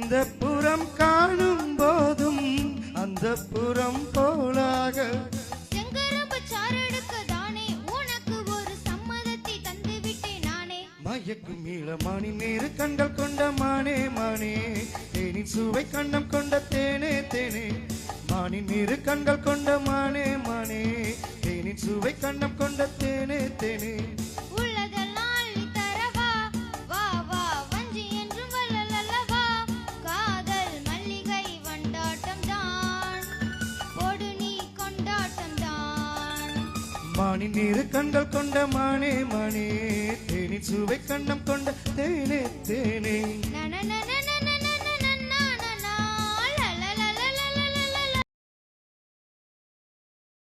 இந்த புறம் காணும் போதும் அந்த புறம் போலாக செங்கரும்பு சாரெடுக்க தானே உனக்கு ஒரு சம்மதத்தை தந்து விட்டேன் நானே. மயக்கும் நீளமானி நேரு கண்கள் கொண்ட மானே மானே தேனின் சுவை கண்ணம் கொண்ட தேனே தேனே மானி நீரு கண்கள் கொண்ட மானே மானே தேனின் சுவை கண்ணம் கொண்ட தேனே தேனே உள்ளதெல்லாம் அள்ளித் தரவா, வா வா வஞ்சி என்றும் வள்ளலல்லவா. காதல் மல்லிகை வண்டாட்டம் தான், போடு நீ கொண்டாட்டம் தான். மானி நீரு கண்கள் கொண்ட மானே மானே தேனின் சுவை கண்ணம் கொண்ட தேனே தேனே நனநன